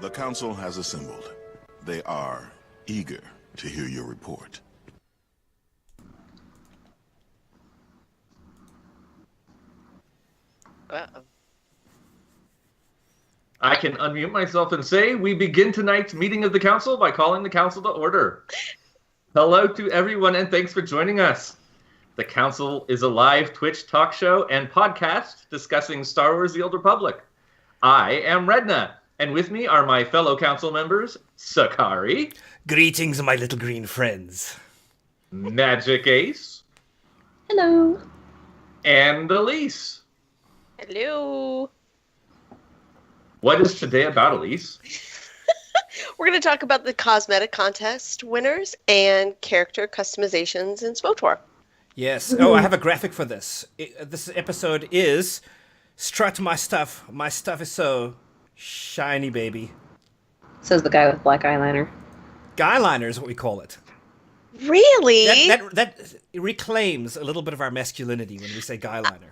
The Council has assembled. They are eager to hear your report. Uh-oh. I can unmute myself and say we begin tonight's meeting of the Council by calling the Council to order. Hello to everyone and thanks for joining us. The Council is a live Twitch talk show and podcast discussing Star Wars The Old Republic. I am Redna, and with me are my fellow Council members, Sakari. Greetings, my little green friends. Magic Ace. Hello. And Elise. Hello. What is today about, Elise? We're going to talk about the cosmetic contest winners and character customizations in SWTOR. Yes. Oh, I have a graphic for this. This episode is Strut my stuff. My stuff is so shiny, baby. Says the guy with black eyeliner. Guyliner is what we call it. Really? That reclaims a little bit of our masculinity when we say guyliner.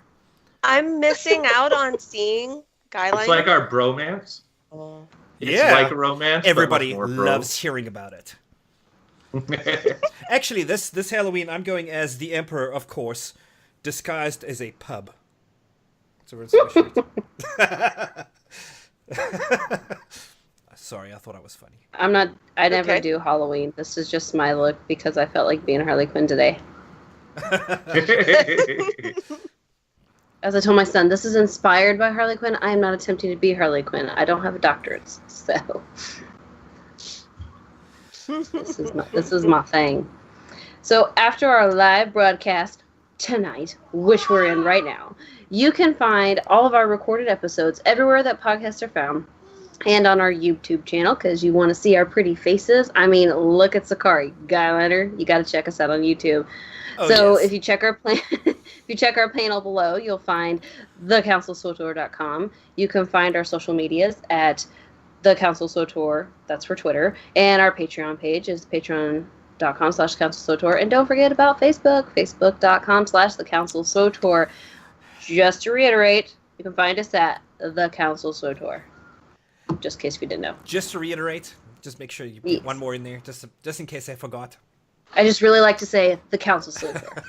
I'm missing out on seeing guyliner. It's like our bromance. Oh. It's like a romance. Everybody but much more loves hearing about it. Actually, this Halloween, I'm going as the Emperor, of course, disguised as a pub. So we're in shirt. Sorry, I thought I was funny. I never do Halloween. This is just my look because I felt like being Harley Quinn today. As I told my son, this is inspired by Harley Quinn. I am not attempting to be Harley Quinn. I don't have a doctorate, so this is my thing. So after our live broadcast tonight, which we're in right now, you can find all of our recorded episodes everywhere that podcasts are found, and on our YouTube channel because you want to see our pretty faces. I mean, look at Sakari, Guyliner. You got to check us out on YouTube. Oh, so yes. if you check our panel below, you'll find thecouncilswotor.com. You can find our social medias at thecouncilswotor, that's for Twitter, and our Patreon page is patreon.com/councilswotor. And don't forget about Facebook, facebook.com/thecouncilswotor. Just to reiterate, you can find us at thecouncilswotor. Just in case you didn't know. Just to reiterate, just make sure you put one more in there, just in case I forgot. I just really like to say the Council SWTOR.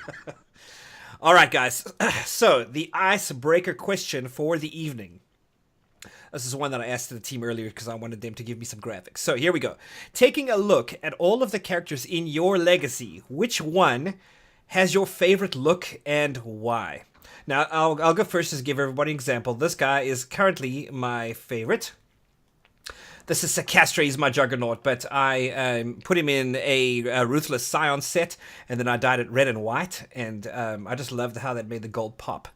All right, guys. So, the icebreaker question for the evening. This is one that I asked to the team earlier because I wanted them to give me some graphics. So, here we go. Taking a look at all of the characters in your legacy, which one has your favorite look and why? Now, I'll go first to give everybody an example. This guy is currently my favorite. This is Zack Astra, he's my Juggernaut, but I put him in a Ruthless Scion set, and then I dyed it red and white, and I just loved how that made the gold pop.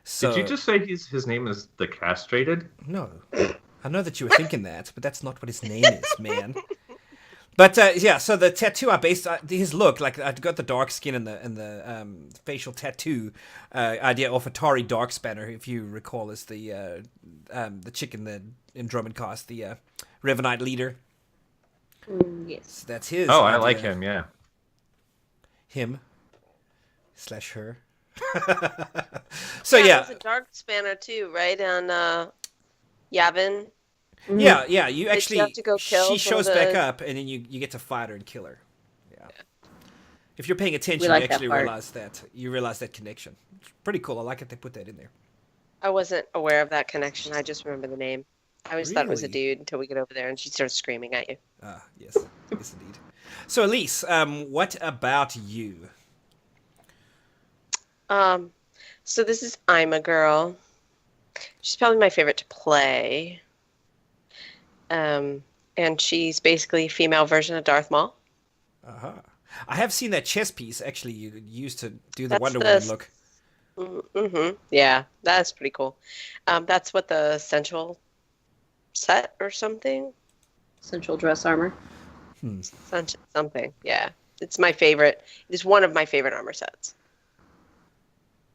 So, did you just say his name is The Castrated? No. I know that you were thinking that, but that's not what his name is, man. But, yeah, so the tattoo I based his look, like I got the dark skin and the facial tattoo idea off Atari Darkspanner, if you recall, is the chick in Drummond cast, the Revenite leader. Yes. So that's his. Oh, I idea. like him, yeah. Him/her. So yeah. There's a dark spanner too, right? On Yavin. Mm-hmm. Yeah. You actually. have to go kill she shows some of back the- up, and then you get to fight her and kill her. Yeah. If you're paying attention, like you that actually part. realize that connection. It's pretty cool. I like it they put that in there. I wasn't aware of that connection. I just remember the name. I always thought it was a Really? dude until we get over there and she starts screaming at you. Ah, yes, yes indeed. So Elise, what about you? So this is I'm a Girl. She's probably my favorite to play. And she's basically a female version of Darth Maul. Uh-huh. I have seen that chess piece actually you used to do the That's Wonder the- Woman look. Mm-hmm. Yeah, that's pretty cool. That's what the Central set or something. Central dress armor. Something. Yeah, it's my favorite. It's one of my favorite armor sets.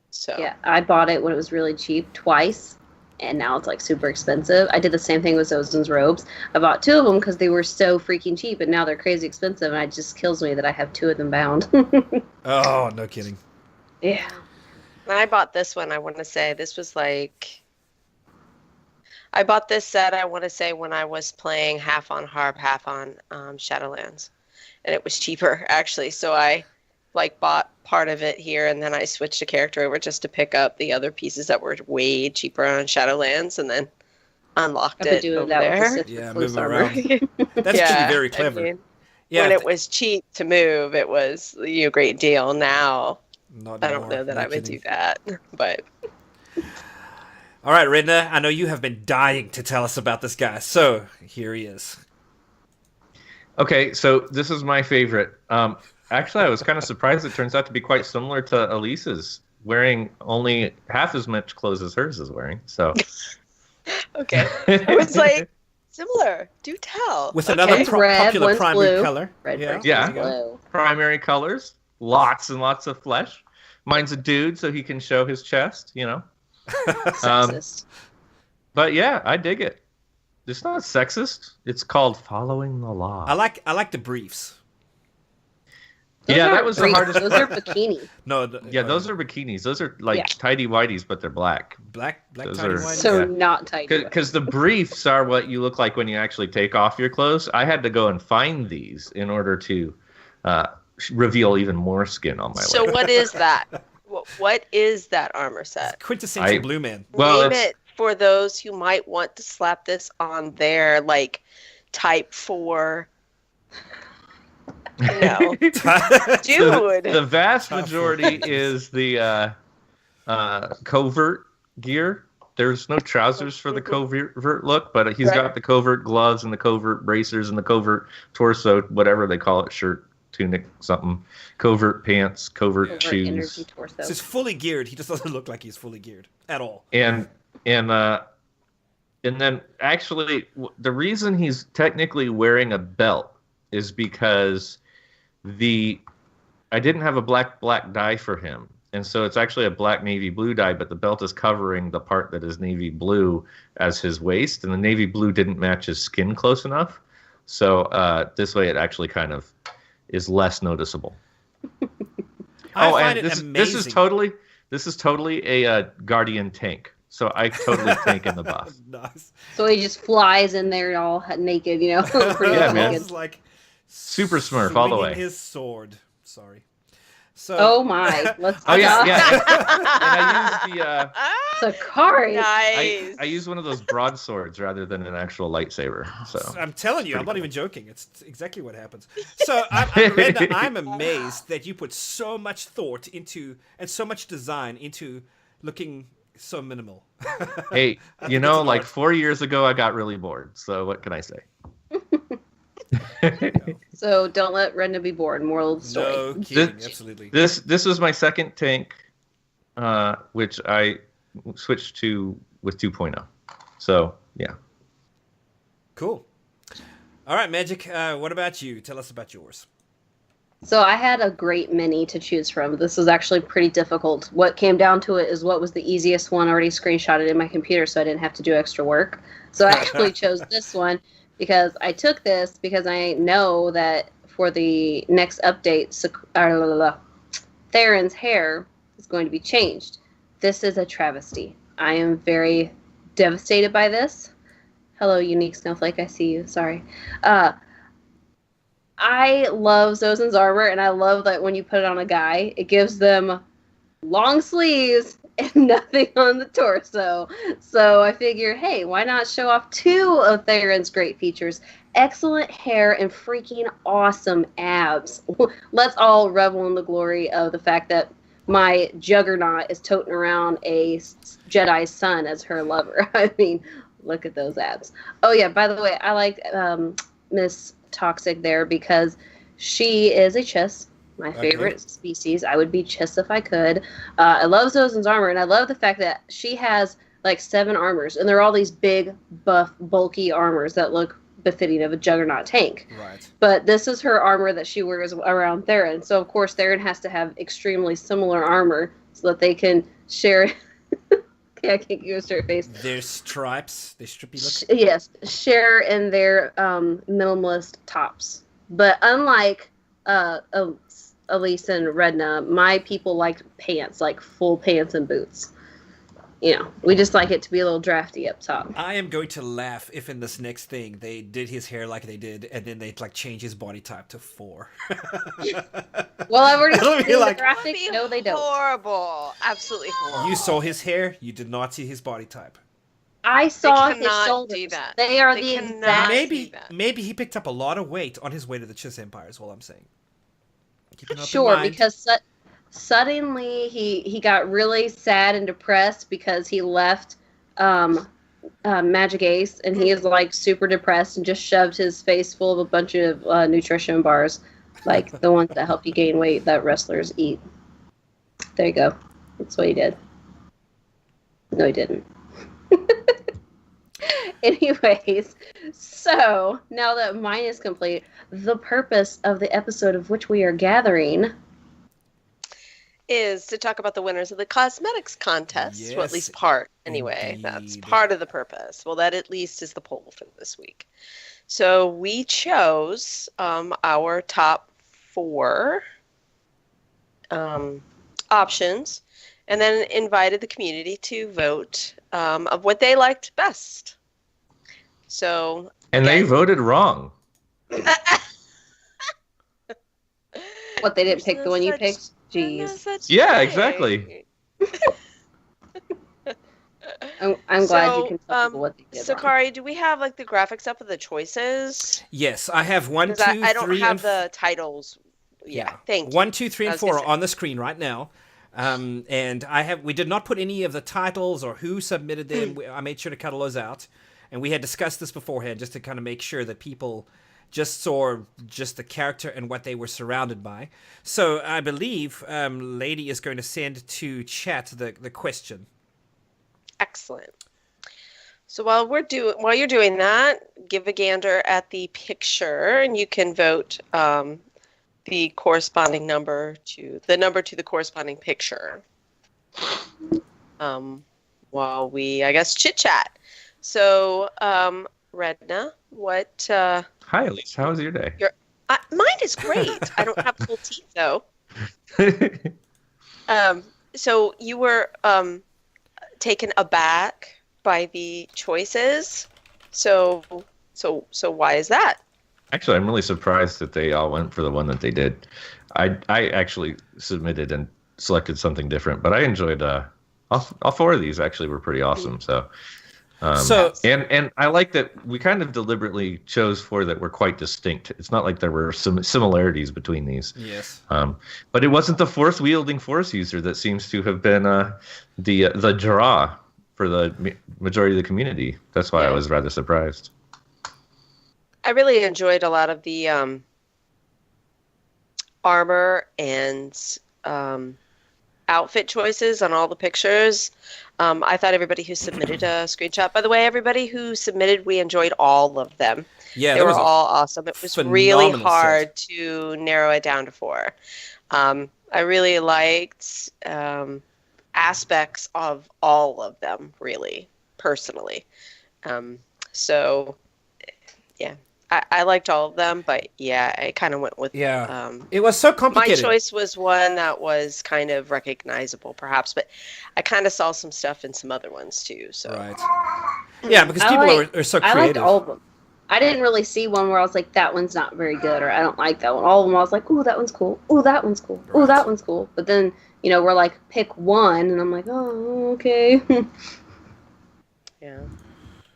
So Yeah, I bought it when it was really cheap twice, and now it's like super expensive. I did the same thing with Ozin's robes. I bought two of them because they were so freaking cheap, and now they're crazy expensive, and it just kills me that I have two of them bound. Oh, no kidding. Yeah. when I bought this one, I want to say this was like I bought this set, I want to say, when I was playing half on Harp, half on Shadowlands. And it was cheaper, actually. So I bought part of it here, and then I switched the character over just to pick up the other pieces that were way cheaper on Shadowlands, and then unlocked it over there. Yeah, moving around. That's actually very clever. I mean, when it was cheap to move, it was a great deal. Now, I don't know that I would do that, but... All right, Ridna, I know you have been dying to tell us about this guy, so here he is. Okay, so this is my favorite. Actually, I was kind of surprised. It turns out to be quite similar to Elise's, wearing only half as much clothes as hers is wearing. So, okay, I was like, similar. Do tell. With another popular primary blue. color. Blue. Primary colors, lots and lots of flesh. Mine's a dude, so he can show his chest. Sexist. But yeah, I dig it. It's not sexist. It's called following the law. I like the briefs. That was the hardest. Those are bikini. No, those are bikinis. Those are tidy whities, but they're black. Black those tidy are, whities. So not tidy. Because the briefs are what you look like when you actually take off your clothes. I had to go and find these in order to reveal even more skin on my leg. So what is that? What is that armor set? It's quintessential blue man. Well, Name it for those who might want to slap this on their Type 4. No, dude. The vast majority is the covert gear. There's no trousers for the covert look, but he's got the covert gloves and the covert bracers and the covert torso, whatever they call it, shirt, tunic, something, covert pants, covert shoes. Energy torso. So he's fully geared. He just doesn't look like he's fully geared at all. And then actually, the reason he's technically wearing a belt is because I didn't have a black dye for him, and so it's actually a black navy blue dye, but the belt is covering the part that is navy blue as his waist, and the navy blue didn't match his skin close enough. So this way, it actually kind of is less noticeable. I find it amazing. This is totally a Guardian tank. So I totally tank in the buff. Nice. So he just flies in there all naked, pretty Yeah, man. It's like Super Smurf all the way. His sword. Sorry. So. Oh my! Let's. Oh yeah. And I use Sakari. Nice. I use one of those broadswords rather than an actual lightsaber. So I'm telling you, I'm not even joking. It's exactly what happens. So I'm amazed that you put so much thought into and so much design into looking so minimal. Hey, 4 years ago I got really bored. So what can I say? So don't let Redna be bored. Moral of the story. No kidding, absolutely. This was my second tank, which I switched to with 2.0. So yeah. Cool. All right, Magic. What about you? Tell us about yours. So I had a great many to choose from. This was actually pretty difficult. What came down to it is what was the easiest one. Already screenshotted in my computer, so I didn't have to do extra work. So I actually chose this one. Because I took this because I know that for the next update, Theron's hair is going to be changed. This is a travesty. I am very devastated by this. Hello, unique snowflake. I see you. Sorry. I love Zozen's armor, and I love that when you put it on a guy, it gives them long sleeves and nothing on the torso. So I figure, hey, why not show off two of Theron's great features? Excellent hair and freaking awesome abs. Let's all revel in the glory of the fact that my Juggernaut is toting around a Jedi's son as her lover. I mean, look at those abs. Oh yeah, by the way, I like Miss Toxic there because she is a Chiss. My favorite species. I would be Chiss if I could. I love Zozen's armor, and I love the fact that she has 7 armors, and they're all these big, buff, bulky armors that look befitting of a Juggernaut tank. Right. But this is her armor that she wears around Theron. So, of course, Theron has to have extremely similar armor so that they can share... I can't give a straight face. Their stripes, they strippy look. Yes, share in their minimalist tops. But unlike... Elise and Redna, my people liked pants, like full pants and boots. we just like it to be a little drafty up top. I am going to laugh if in this next thing they did his hair like they did, and then they like change his body type to 4. Well, I've already It'll be seen like- the graphics. No, they don't. Horrible. Absolutely horrible. You saw his hair. You did not see his body type. I saw his cannot shoulders. do that. They are They the cannot exact. do Maybe that. maybe he picked up a lot of weight on his way to the Chiss Empire. Is all I'm saying. Keep an open Sure, mind. because suddenly he got really sad and depressed because he left Magic Ace, and he is like super depressed and just shoved his face full of a bunch of nutrition bars, like the ones that help you gain weight that wrestlers eat. There you go. That's what he did. No, he didn't. Anyways, so now that mine is complete, the purpose of the episode of which we are gathering is to talk about the winners of the cosmetics contest. Well, at Yes, least part, anyway. That's indeed. part of the purpose. Well, that at least is the poll for this week. So we chose our top 4 options, and then invited the community to vote of what they liked best. So, And they voted wrong. what they didn't There's pick no the one you such- picked. there's no Jeez, such Yeah, thing. exactly. I'm glad you So, can tell people what they did So, wrong. Kari, do we have like the graphics up of the choices? Yes, I have 1, 2, Because 3, I don't have and the titles. Yeah, thank you. 1, 2, 3, I and was gonna 4 say. are on the screen right now. And we did not put any of the titles or who submitted them. I made sure to cut all those out. And we had discussed this beforehand just to kind of make sure that people just saw just the character and what they were surrounded by. So I believe Lady is going to send to chat the question. Excellent. So while you're doing that, give a gander at the picture, and you can vote the corresponding number to the corresponding picture. While we, I guess, chit chat. So, Redna, what? Hi, Elise. How was your day? Mine is great. I don't have full teeth though. So you were taken aback by the choices. So why is that? Actually, I'm really surprised that they all went for the one that they did. I actually submitted and selected something different, but I enjoyed all 4 of these. Actually, were pretty awesome. So and I like that we kind of deliberately chose 4 that were quite distinct. It's not like there were some similarities between these. Yes. But it wasn't the force wielding force user that seems to have been the draw for the majority of the community. That's why I was rather surprised. I really enjoyed a lot of the armor and outfit choices on all the pictures. I thought everybody who submitted a screenshot. By the way, everybody who submitted, we enjoyed all of them. Yeah, they that were was a all awesome. It was really phenomenal hard to narrow it down to 4. I really liked aspects of all of them, really, personally. So, yeah. I liked all of them, but yeah, I kind of went with it was so my complicated. choice was one that was kind of recognizable, perhaps, but I kind of saw some stuff in some other ones too. So Right. Yeah, because people are so I liked creative. all of them. I didn't really see one where I was like, that one's not very good, or I don't like that one. All of them, I was like, ooh, that one's cool. Ooh, that one's cool. Ooh, that one's cool. But then, we're like, pick one, and I'm like, oh, okay. yeah.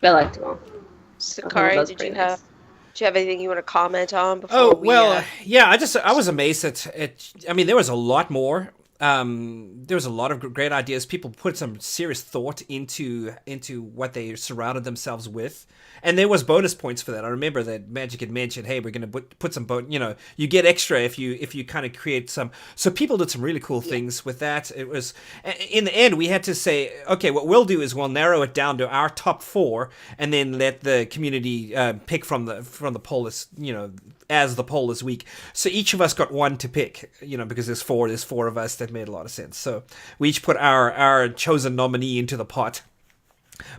I liked them all. So, Oh, Kari, that's did pretty you nice. have anything you want to comment on before Oh, we? well, yeah, I was amazed at I mean, there was a lot more. There was a lot of great ideas. People put some serious thought into what they surrounded themselves with, and there was bonus points for that. I remember that Magic had mentioned, "Hey, we're going to put some you get extra if you kind of create some." So people did some really cool things with that. It was in the end we had to say, okay, what we'll do is we'll narrow it down to our top 4, and then let the community pick from the poll as the poll is weak. So each of us got one to pick, because there's 4 of us. That made a lot of sense. So we each put our chosen nominee into the pot.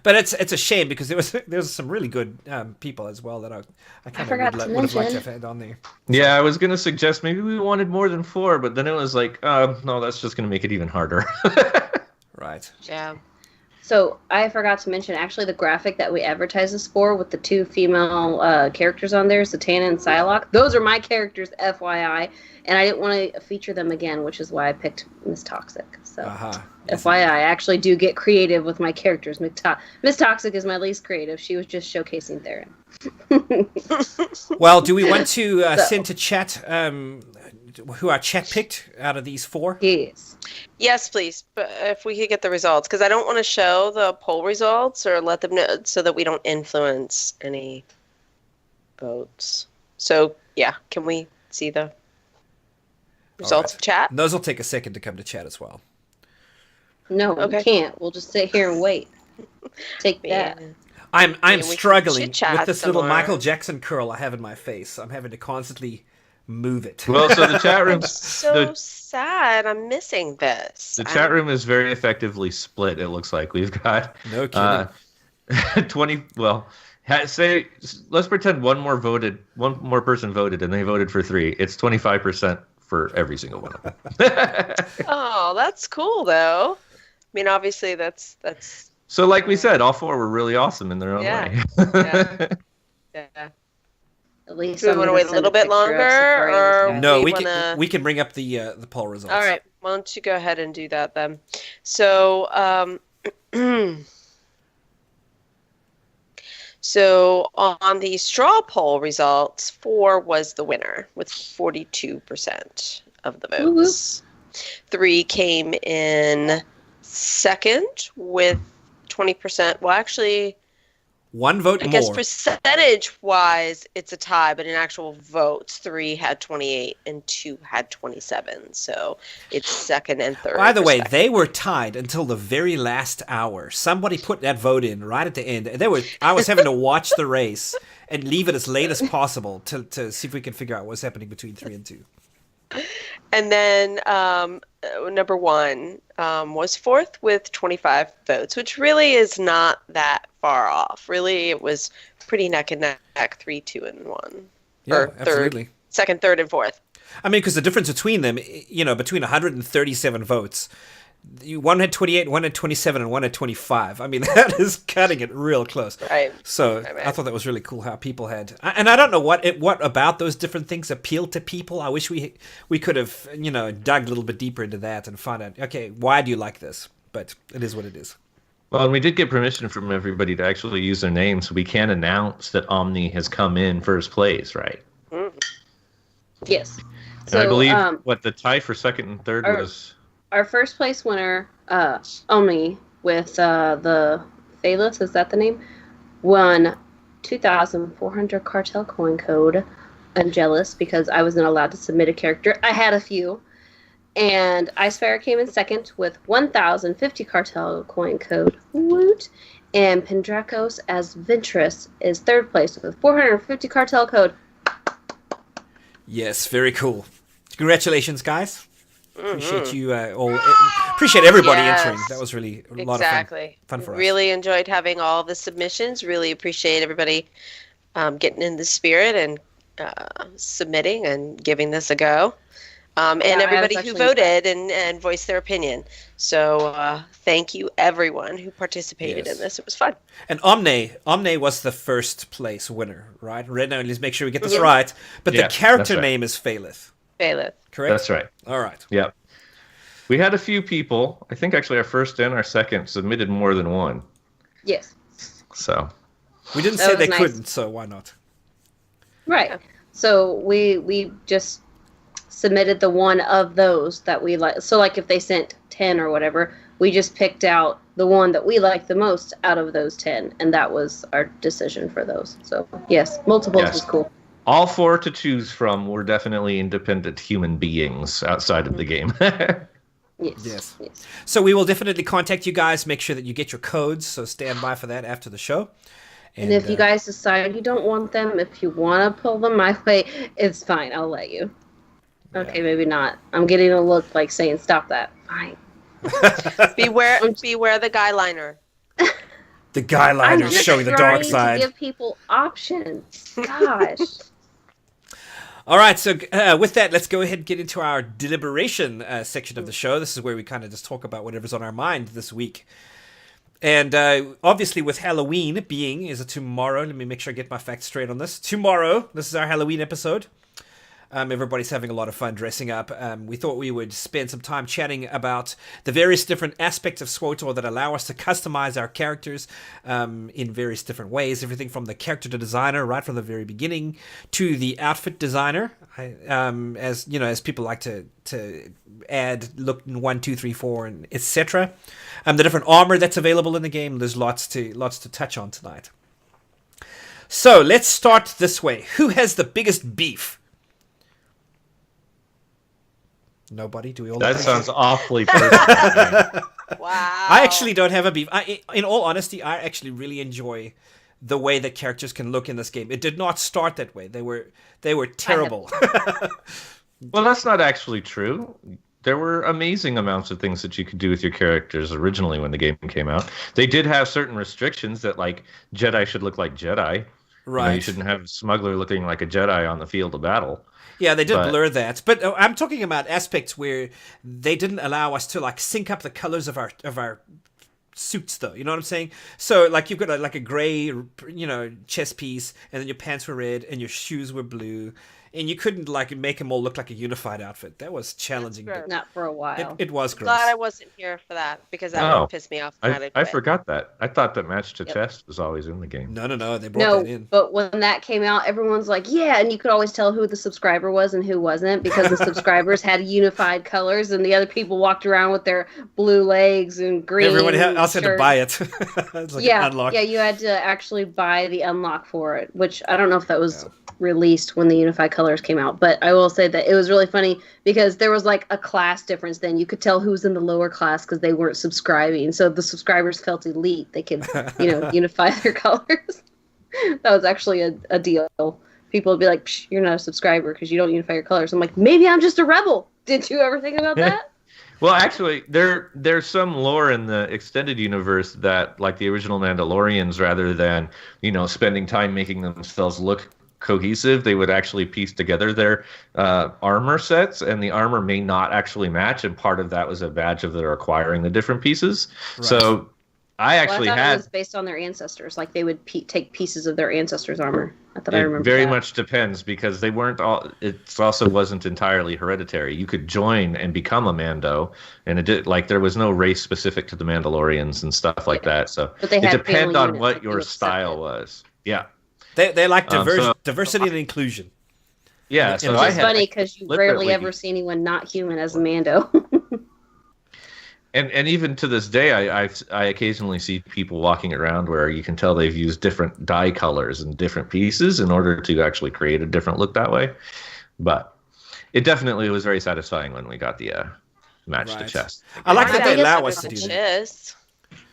But it's a shame because there was some really good people as well that I kind of would have liked to have had on there. Yeah, I was going to suggest maybe we wanted more than 4, but then it was like, no, that's just going to make it even harder. Right. Yeah. So I forgot to mention, actually, the graphic that we advertise this for with the 2 female characters on there, Zatanna and Psylocke. Those are my characters, FYI, and I didn't want to feature them again, which is why I picked Miss Toxic. So, FYI, I actually do get creative with my characters. Miss Toxic is my least creative. She was just showcasing Theron. Well, do we want to send to chat who our chat picked out of these 4? Yes, please. But if we could get the results, because I don't want to show the poll results or let them know so that we don't influence any votes. So, yeah, can we see the results of chat? Those will take a second to come to chat as well. No, we can't. We'll just sit here and wait. Take that. I'm struggling with this little Michael Jackson curl I have in my face. I'm having to constantly move it. Well, so the chat room so sad. I'm missing this. The chat room is very effectively split. It looks like we've got no kidding. 20. Well, say let's pretend one more person voted, and they voted for 3. It's 25% for every single one of them. Oh, that's cool though. I mean, obviously that's. So, like we said, all 4 were really awesome in their own way. Yeah. At least do we want to wait a little bit longer, or no? We can bring up the poll results. All right, why don't you go ahead and do that then? So, so on the straw poll results, 4 was the winner with 42% of the votes. 3 came in second with 20%. Well, actually, 1 vote more. I guess percentage-wise, it's a tie, but in actual votes, 3 had 28 and 2 had 27. So it's second and third. By the way, they were tied until the very last hour. Somebody put that vote in right at the end. I was having to watch the race and leave it as late as possible to see if we can figure out what's happening between 3 and 2. And then number 1 was 4th with 25 votes, which really is not that far off. Really, it was pretty neck and neck, 3, 2, and 1. Yeah, or absolutely. Second, third, and 4th. I mean, because the difference between them, between 137 votes, one had 28, one had 27, and one had 25. I mean, that is cutting it real close. Right. So I thought that was really cool how people had, and I don't know what about those different things appealed to people. I wish we could have dug a little bit deeper into that and find out, okay, why do you like this? But it is what it is. Well, and we did get permission from everybody to actually use their names, so we can announce that Omnei has come in first place, right? Mm. Yes. And So I believe the tie for second and third was. Our first place winner, Omnei, with the Phalus, is that the name? Won 2,400 cartel coin code. I'm jealous because I wasn't allowed to submit a character. I had a few. And Icephyre came in second with 1,050 cartel coin code. Woot! And Penndracos as Ventress is third place with 450 cartel code. Yes, very cool. Congratulations, guys. Appreciate you all. Appreciate everybody entering. That was really a lot of fun for us. Really enjoyed having all the submissions. Really appreciate everybody getting in the spirit and submitting and giving this a go. And everybody who voted and voiced their opinion. So thank you, everyone who participated in this. It was fun. And Omnei was the first place winner, right? Right now, let's make sure we get this right. But the character name is Phalith. Phalith. Correct? That's right. All right. Yep. We had a few people. I think actually our first and our second submitted more than one. Yes. So. We didn't say they couldn't, so why not? Right. So we just submitted the one of those that we like. So like if they sent 10 or whatever, we just picked out the one that we liked the most out of those 10, and that was our decision for those. So yes, multiples was cool. All 4 to choose from were definitely independent human beings outside of the game. Yes. So we will definitely contact you guys, make sure that you get your codes, so stand by for that after the show. And if you guys decide you don't want them, if you want to pull them my way, it's fine. I'll let you. Okay, maybe not. I'm getting a look like saying, stop that. Fine. Beware the guy liner. The guy liner showing the dark side. To give people options. Gosh. All right, so with that, let's go ahead and get into our deliberation section of the show. This is where we kind of just talk about whatever's on our mind this week. And obviously with Halloween being, is it tomorrow? Let me make sure I get my facts straight on this. Tomorrow, this is our Halloween episode. Everybody's having a lot of fun dressing up. We thought we would spend some time chatting about the various different aspects of SWTOR that allow us to customize our characters in various different ways. Everything from the character designer, right from the very beginning, to the outfit designer. As you know, as people like to add look 1, 2, 3, 4, and etc. The different armor that's available in the game. There's lots to touch on tonight. So let's start this way. Who has the biggest beef? Nobody? Do we all? That sounds awfully personal. Wow. I actually don't have a beef. In all honesty, I actually really enjoy the way that characters can look in this game. It did not start that way. They were terrible. Well, that's not actually true. There were amazing amounts of things that you could do with your characters originally when the game came out. They did have certain restrictions that, like, Jedi should look like Jedi. Right. You shouldn't have a smuggler looking like a Jedi on the field of battle. Yeah, they did blur that, but I'm talking about aspects where they didn't allow us to like sync up the colors of our suits, though. You know what I'm saying? So like you've got a gray, chest piece, and then your pants were red, and your shoes were blue, and you couldn't like make them all look like a unified outfit. That was challenging. Not for a while. It was gross. Glad I wasn't here for that because that would piss me off. I forgot that. I thought that match to chest was always in the game. No, they brought that in. But when that came out, everyone's like, yeah, and you could always tell who the subscriber was and who wasn't because the subscribers had unified colors and the other people walked around with their blue legs and green. Everybody else had to buy it. It's like an unlock. Yeah, you had to actually buy the unlock for it, which I don't know if that was released when the unified colors came out, but I will say that it was really funny because there was like a class difference. Then you could tell who was in the lower class because they weren't subscribing, so the subscribers felt elite. They could unify their colors. That was actually a deal. People would be like, Psh, you're not a subscriber because you don't unify your colors. I'm like, maybe I'm just a rebel. Did you ever think about that? Well, actually, there's some lore in the extended universe that, like the original Mandalorians, rather than spending time making themselves look cohesive, they would actually piece together their armor sets, and the armor may not actually match, and part of that was a badge of their acquiring the different pieces. Right. So I thought it was based on their ancestors, like they would take pieces of their ancestors' armor. I remember very much depends because they weren't all. It also wasn't entirely hereditary. You could join and become a Mando, and there was no race specific to the Mandalorians and stuff like that. So it depends on what your style was. Yeah. They like diversity and inclusion. Yeah, it's funny because you rarely ever see anyone not human as a Mando. and even to this day, I occasionally see people walking around where you can tell they've used different dye colors and different pieces in order to actually create a different look that way. But it definitely was very satisfying when we got the match to chest. I like that they allow us to do that.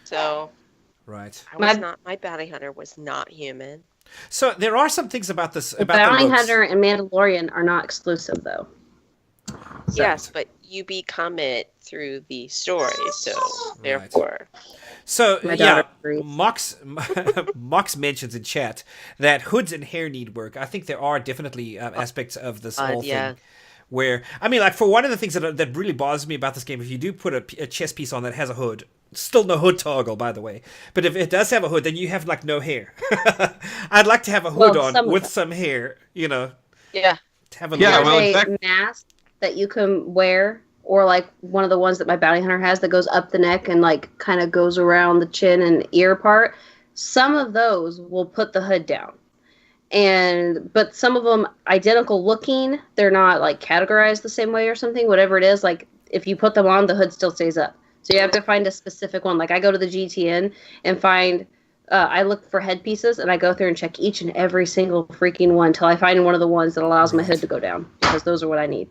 So, right. My bounty hunter was not human. So there are some things about this. About Bounty Hunter and Mandalorian are not exclusive, though. Yes, but you become it through the story, so therefore. So Mox mentions in chat that hoods and hair need work. I think there are definitely aspects of this whole thing where for one of the things that really bothers me about this game, if you do put a chest piece on that has a hood. Still no hood toggle, by the way. But if it does have a hood, then you have no hair. I'd like to have a hood on with some hair, Yeah. Have a mask that you can wear, or like one of the ones that my bounty hunter has that goes up the neck and kind of goes around the chin and ear part. Some of those will put the hood down. But some of them identical looking, they're not categorized the same way or something. Whatever it is, if you put them on, the hood still stays up. So you have to find a specific one. I go to the GTN and find, I look for headpieces, and I go through and check each and every single freaking one until I find one of the ones that allows my hood to go down, because those are what I need.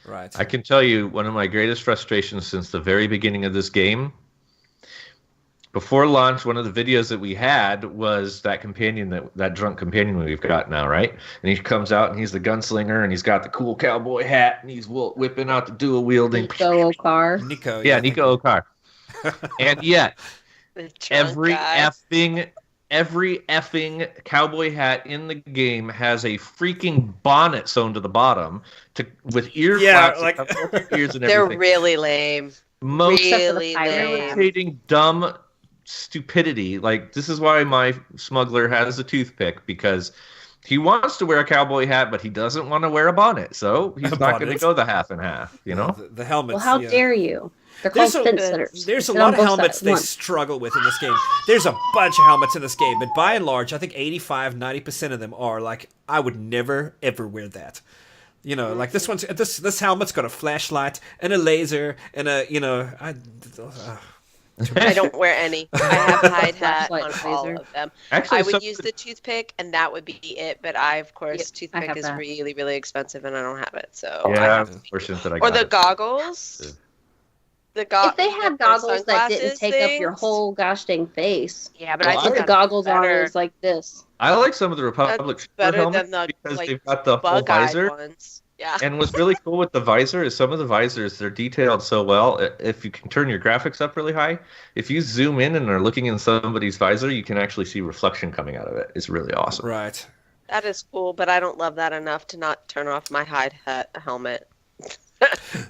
Right. I can tell you one of my greatest frustrations since the very beginning of this game. Before launch, one of the videos that we had was that companion, that drunk companion we've got now, right? And he comes out, and he's the gunslinger, and he's got the cool cowboy hat, and he's whipping out the dual wielding. Nico Okar. Nico Okar. And yet, every effing cowboy hat in the game has a freaking bonnet sewn to the bottom with ear flaps ears and everything. They're really lame. Most really irritating, dumb, stupidity. Like, this is why my smuggler has a toothpick, because he wants to wear a cowboy hat, but he doesn't want to wear a bonnet. So he's not going to go the half and half, you know? The helmets. Well, how dare you? They're called fence sitters. There's a lot of helmets they struggle with in this game. There's a bunch of helmets in this game, but by and large, I think 85-90% of them are like, I would never, ever wear that. You know, like this helmet's got a flashlight and a laser and a, you know, I don't wear any. I have a hide hat on all of them. Actually, I would use the toothpick, and that would be it. But of course, toothpick is really, really expensive, and I don't have it. So yeah, unfortunate that I got or the goggles. If they had goggles that didn't take up your whole gosh dang face. Yeah, but I put the goggles on is like this. I like some of the Republic helmets because they've got the full visor. Ones. Yeah. And what's really cool with the visor is some of the visors, they're detailed so well. If you can turn your graphics up really high, if you zoom in and are looking in somebody's visor, you can actually see reflection coming out of it. It's really awesome. Right. That is cool, but I don't love that enough to not turn off my hide hat helmet.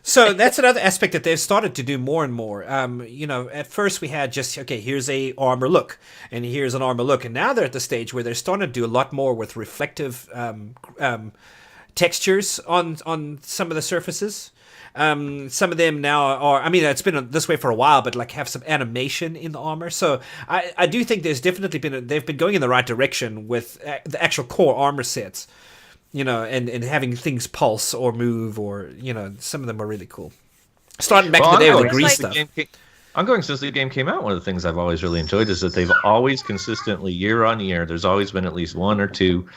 So that's another aspect that they've started to do more and more. You know, at first we had just, okay, here's a armor look, and here's an armor look, and now they're at the stage where they're starting to do a lot more with reflective textures on some of the surfaces. Some of them now are, I mean, it's been this way for a while, but like have some animation in the armor. So I do think there's definitely they've been going in the right direction with the actual core armor sets. You know, and having things pulse or move, or, you know, some of them are really cool. Starting back in the day with the grease stuff. Ongoing since the game came out, one of the things I've always really enjoyed is that they've always consistently, year on year, there's always been at least one or two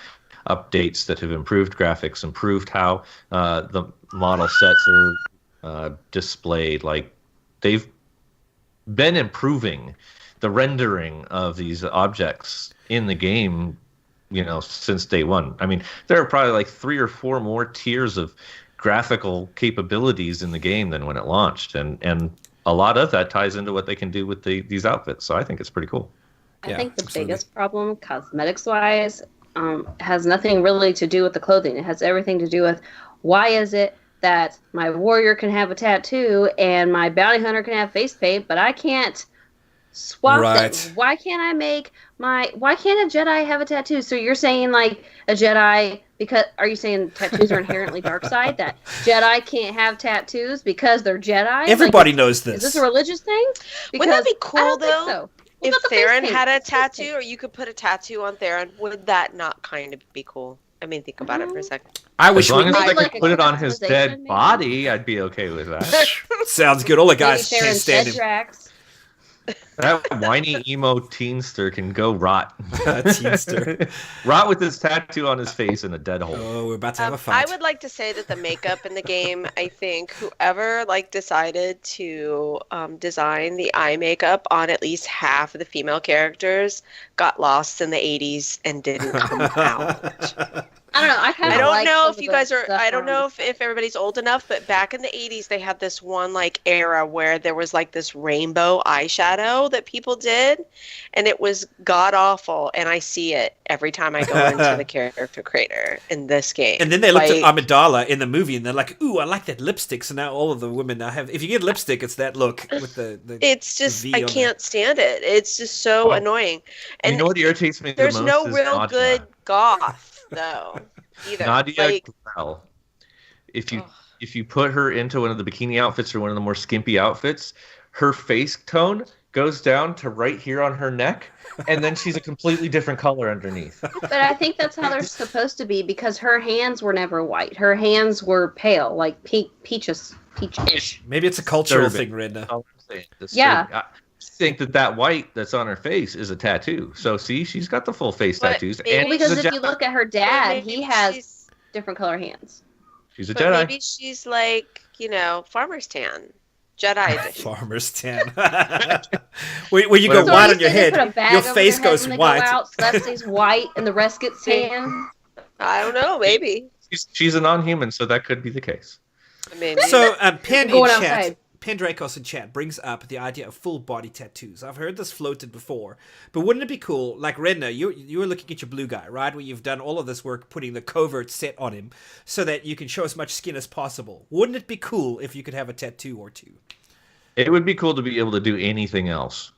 updates that have improved graphics, improved how the model sets are displayed. Like, they've been improving the rendering of these objects in the game, you know, since day one. I mean, there are probably like 3 or 4 more tiers of graphical capabilities in the game than when it launched, and a lot of that ties into what they can do with these outfits. So I think it's pretty cool. I think the biggest problem, cosmetics-wise, has nothing really to do with the clothing. It has everything to do with, why is it that my warrior can have a tattoo and my bounty hunter can have face paint, but I can't swap them? Why can't why can't a Jedi have a tattoo? So you're saying like a Jedi, because are you saying tattoos are inherently dark side, that Jedi can't have tattoos because they're Jedi? Everybody knows this. Is this a religious thing? Wouldn't that be cool though? So. If Theron had a tattoo, or you could put a tattoo on Theron, would that not kind of be be I mean, think about it for a second. As long as I could put it on his dead body, I'd be okay with that. Sounds good. All the guys can't stand him. That whiny emo teenster can go rot. Teenster. Rot with his tattoo on his face in a dead hole. Oh, we're about to have a fight. I would like to say that the makeup in the game, I think whoever decided to design the eye makeup on at least half of the female characters got lost in the 80s and didn't come out. I don't know. I don't know if you guys are. I don't know if everybody's old enough, but back in the 80s, they had this one era where there was this rainbow eyeshadow that people did, and it was god awful. And I see it every time I go into the character creator in this game. And then they looked at Amidala in the movie, and they're like, "Ooh, I like that lipstick." So now all of the women now have. If you get lipstick, it's that look with the it's just I can't stand it. It's just so annoying. And you know what irritates me the most? There's no real good goth. Though, either. Nadia Grell. If you put her into one of the bikini outfits or one of the more skimpy outfits, her face tone goes down to right here on her neck, and then she's a completely different color underneath. But I think that's how they're supposed to be, because her hands were never white. Her hands were pale, like peachish. Maybe it's a cultural thing, Rinda. Yeah. I think that white that's on her face is a tattoo. So see, she's got the full face tattoos. And because if you look at her dad, he has different color hands. She's a Jedi. Maybe she's farmer's tan. Jedi edition. Farmer's tan. When you go white on your head, your face goes white. Left stays white, and the rest gets tan. I don't know. Maybe she's a non-human, so that could be the case. I mean, so Penn in chat. Penndracos in chat brings up the idea of full body tattoos. I've heard this floated before, but wouldn't it be cool? Like Redna, you were looking at your blue guy, right? Where you've done all of this work putting the covert set on him so that you can show as much skin as possible. Wouldn't it be cool if you could have a tattoo or two? It would be cool to be able to do anything else.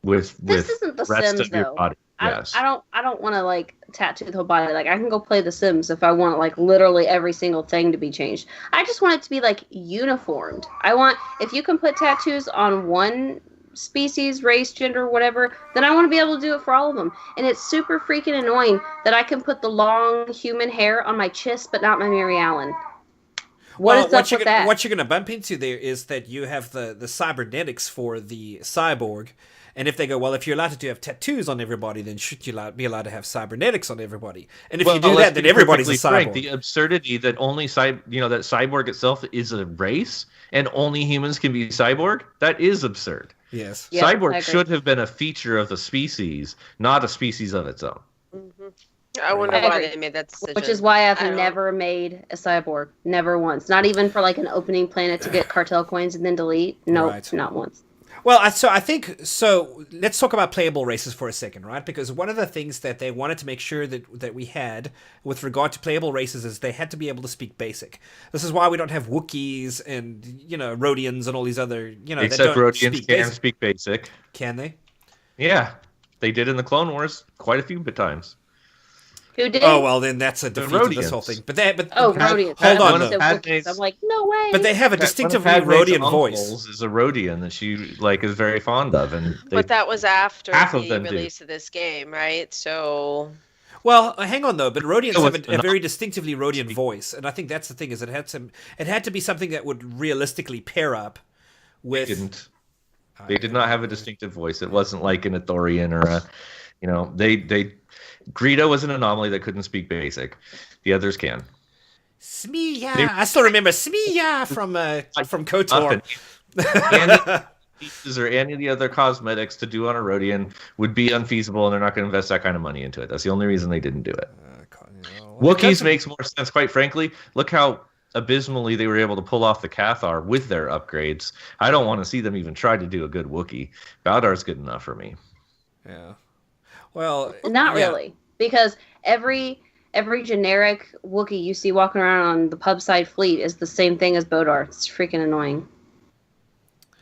with This isn't the rest Sims, of your though. body. Yes. I don't want to like tattoo the whole body. Like I can go play The Sims if I want like literally every single thing to be changed. I just want it to be like uniformed. I want if you can put tattoos on one species, race, gender, whatever, then I want to be able to do it for all of them. And it's super freaking annoying that I can put the long human hair on my chest but not my Mary Allen. What you're going to bump into there is that you have the cybernetics for the cyborg. And if they go, well, if you're allowed to have tattoos on everybody, then should you be allowed to have cybernetics on everybody? And if you do that, then everybody's a cyborg. The absurdity that only that cyborg itself is a race and only humans can be cyborg, that is absurd. Yes. Yeah, cyborg should have been a feature of the species, not a species of its own. Mm-hmm. I wonder why they made that decision. Which is why I've never made a cyborg. Never once. Not even for like an opening planet to get cartel coins and then delete. No, not once. Well, I think let's talk about playable races for a second, right? Because one of the things that they wanted to make sure that we had with regard to playable races is they had to be able to speak basic. This is why we don't have Wookiees and Rodians and all these other Except Rodians can speak basic. Can they? Yeah, they did in the Clone Wars quite a few times. Who did? Oh well, then that's a defeat of this whole thing. Rodians. Hold on, though. I'm like, no way. But they have a distinctively Rodian voice. Is a Rodian that she is very fond of, and but that was after the release of this game, right? So. Well, hang on though. But Rodians have a very distinctively Rodian voice, and I think that's the thing is it had to be something that would realistically pair up with. They did not have a distinctive voice. It wasn't like an Ithorian or a, they. Greedo was an anomaly that couldn't speak basic. The others can. Smiya. I still remember Smiya from KOTOR. Or any of the other cosmetics to do on a Rodian would be unfeasible, and they're not going to invest that kind of money into it. That's the only reason they didn't do it. Wookiees makes more sense, quite frankly. Look how abysmally they were able to pull off the Cathar with their upgrades. I don't want to see them even try to do a good Wookiee. Baldar's good enough for me. Yeah. Well, not really, because every generic Wookiee you see walking around on the pub side fleet is the same thing as Bodar. It's freaking annoying.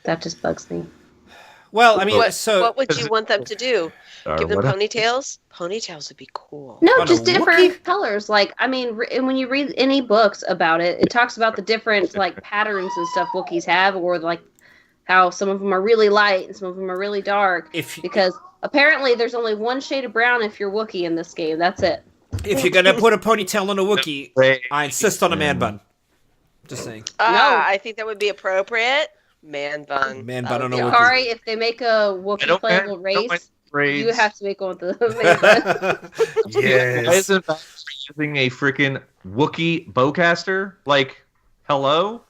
That just bugs me. Well, I mean, what would you want them to do? Give them ponytails? Ponytails would be cool. No, just different colors. Like, I mean, when you read any books about it, it talks about the different like patterns and stuff Wookiees have, or like how some of them are really light and some of them are really dark. Because apparently, there's only one shade of brown if you're Wookiee in this game. That's it. If you're gonna put a ponytail on a Wookiee, I insist on a man bun. Just saying. No, I think that would be appropriate. Man bun. Man bun on a Wookiee. Cory, if they make a Wookiee playable race, you have to make one with the man bun. Yes. Why isn't that using a freaking Wookiee bowcaster? Like, hello?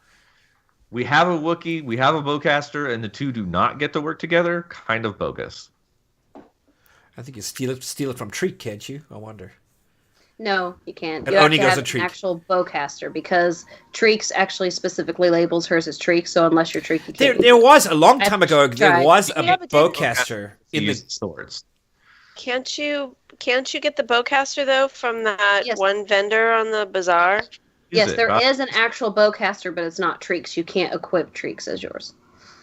We have a Wookiee, we have a bowcaster, and the two do not get to work together? Kind of bogus. I think you steal it from Treek, can't you? I wonder. No, you can't. It You have only to goes have to an Treek. actual bowcaster because Treek's actually specifically labels hers as Treek. So unless you're Treek, you can't. There was a long time ago. There tried. was a bowcaster in the swords. Can't you get the bowcaster though from that one vendor on the bazaar? Yes, there is an actual bowcaster, but it's not Treek's. You can't equip Treek's as yours.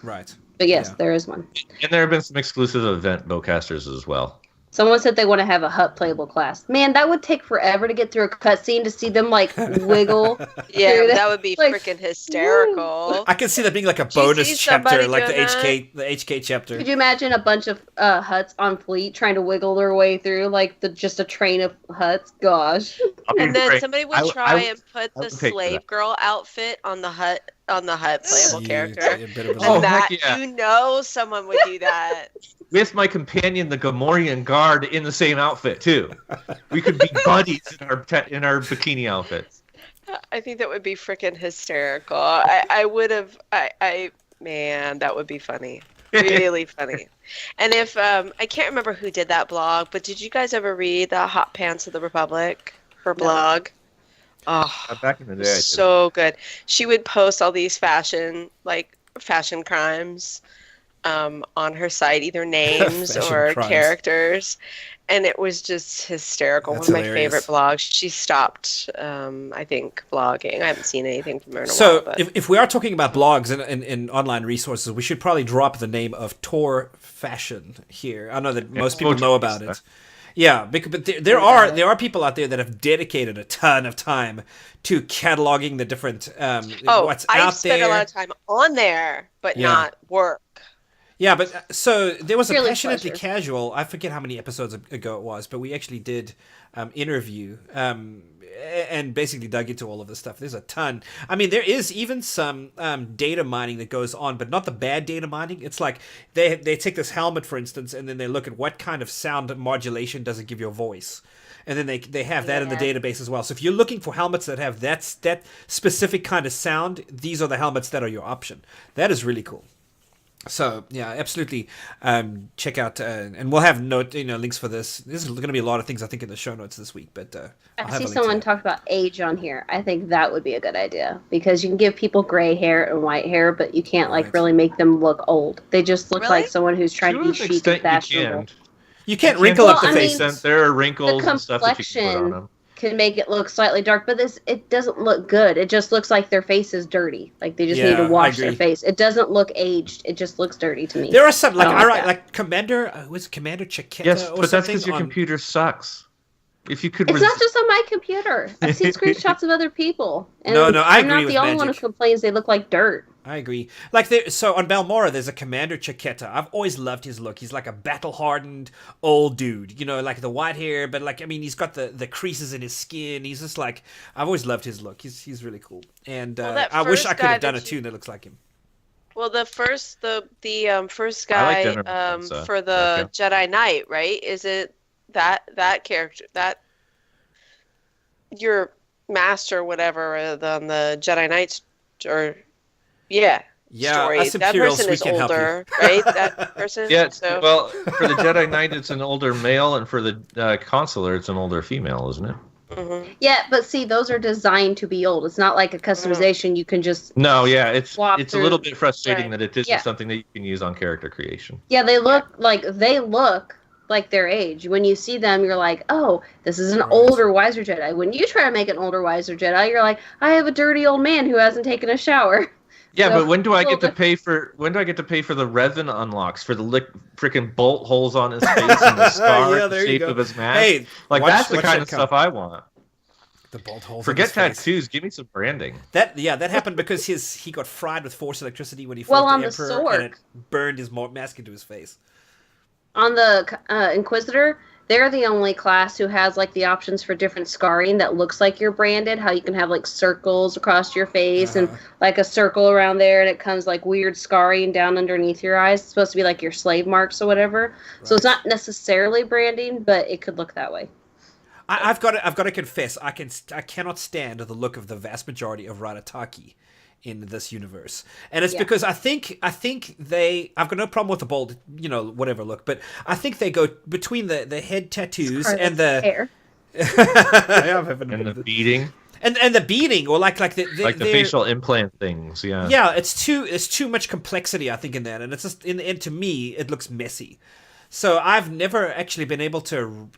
Right. But yes, there is one. And there have been some exclusive event bowcasters as well. Someone said they want to have a Hut playable class. Man, that would take forever to get through a cutscene to see them like wiggle. Yeah, that would be like, freaking hysterical. I can see that being like a bonus chapter, like the HK chapter. Could you imagine a bunch of Huts on fleet trying to wiggle their way through like just a train of Huts? Gosh. And then somebody would try and put the slave girl outfit on the Hut playable character. Someone would do that. With my companion, the Gamorrean guard, in the same outfit too. We could be buddies in our bikini outfits. I think that would be freaking hysterical. I would have. Man, that would be funny. Really funny. And if I can't remember who did that blog, but did you guys ever read the Hot Pants of the Republic? Her blog. Oh, back in the day, so good. She would post all these fashion crimes on her site, either names or characters, and it was just hysterical. That's One of my hilarious. favorite blogs. She stopped, I think, blogging. I haven't seen anything from her in a So while. But if we are talking about blogs and online resources, we should probably drop the name of Tor Fashion here. I know that most people know about it. Yeah, but there are people out there that have dedicated a ton of time to cataloging the different what's I out spent there. a lot of time on there, but Yeah. not work. Yeah, but so there was a Purely Passionately pleasure. Casual. I forget how many episodes ago it was, but we actually did interview and basically dug into all of this stuff. There's a ton. I mean, there is even some data mining that goes on, but not the bad data mining. It's like they take this helmet, for instance, and then they look at what kind of sound modulation does it give your voice. And then they have that in the database as well. So if you're looking for helmets that have that specific kind of sound, these are the helmets that are your option. That is really cool. So yeah, absolutely. Check out, and we'll have links for this. There's going to be a lot of things I think in the show notes this week. But I'll I have see a link to someone that. talk about age on here. I think that would be a good idea because you can give people gray hair and white hair, but you can't Right. really make them look old. They just look Really? like someone who's trying to be chic and fashionable. You can't wrinkle up the Well, I face. mean, There are wrinkles the and stuff that you can put on complexion them. can make it look slightly dark, but it doesn't look good. It just looks like their face is dirty. Like they just need Yeah, to I wash their agree. face. It doesn't look aged. It just looks dirty to me. There are some I don't like that. like Commander was it Commander Chiquetta Yes, or but that's something because your on- computer sucks. If you could, It's not just on my computer. I've seen screenshots of other people. And No, I I'm agree not with the only one who Magic. complains they look like dirt. I agree. Like so on Balmora, there's a Commander Chiquetta. I've always loved his look. He's like a battle-hardened old dude. You know, like the white hair, but like I mean, he's got the creases in his skin. He's just like I've always loved his look. He's really cool. And Well, that I wish first I could guy have done a that you- tune that looks like him. Well, the first I guy like Jennifer for the Jedi Knight, right? Is it that character that your master, whatever, on the Jedi Knights, or Yeah, story? us That Imperials, person we is can help you. older, right? That person. Yeah, So well, for the Jedi Knight, it's an older male, and for the consular, it's an older female, isn't it? mhm. Yeah, but see, those are designed to be old. It's not like a customization you can just. No, yeah, it's Swap a through- little bit frustrating Right. that it isn't Yeah. something that you can use on character creation. Yeah, they look like their age. When you see them, you're like, oh, this is an Right. older, wiser Jedi. When you try to make an older, wiser Jedi, you're like, I have a dirty old man who hasn't taken a shower. Yeah, So, but when do I get to well, pay for the resin unlocks for the freaking bolt holes on his face and the scar, Yeah, the there you shape go. of his mask? Hey, like watch- that's the watch kind that of come. stuff I want. The bolt holes. in Forget his face. tattoos. Give me some branding. That happened because he got fried with force electricity when he fought Well, the on the Emperor, sword. and it burned his mask into his face. On the Inquisitor, they're the only class who has like the options for different scarring that looks like you're branded. How you can have like circles across your face and like a circle around there, and it comes like weird scarring down underneath your eyes. It's supposed to be like your slave marks or whatever. So it's not necessarily branding, but it could look that way. I've got to confess, I cannot stand the look of the vast majority of Ratataki in this universe, and it's because I think I've got no problem with the bold, whatever look, but I think they go between the head tattoos and the hair. And the beading, and the beading, or like the facial implant things. Yeah. Yeah, it's too much complexity, I think, in that, and it's just in the end, to me, it looks messy. So I've never actually been able to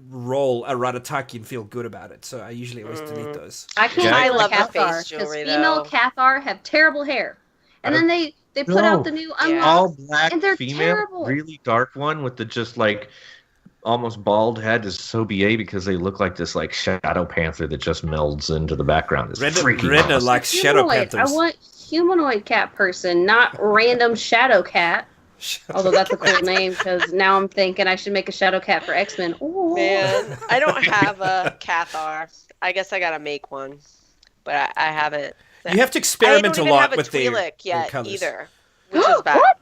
roll a Ratataki and feel good about it. So I usually always delete those. I can't. Yeah. I do love the Cathar, face 'cause jewelry, female though. Cathar have terrible hair, and then they put out the new unlocks. All black and they're female, terrible. really dark one with the just like almost bald head is so BA because they look like this like shadow panther that just melds into the background. It's freaking Redna awesome. likes Shadow Humanoid. Panthers. I want humanoid cat person, not random shadow cat. Although that's a cool name, because now I'm thinking I should make a shadow cat for X-Men. Ooh. Man, I don't have a Cathar. I guess I gotta make one, but I haven't. You have to I experiment don't a even lot have a with their Twi'lek yet colors. either, which is bad. What?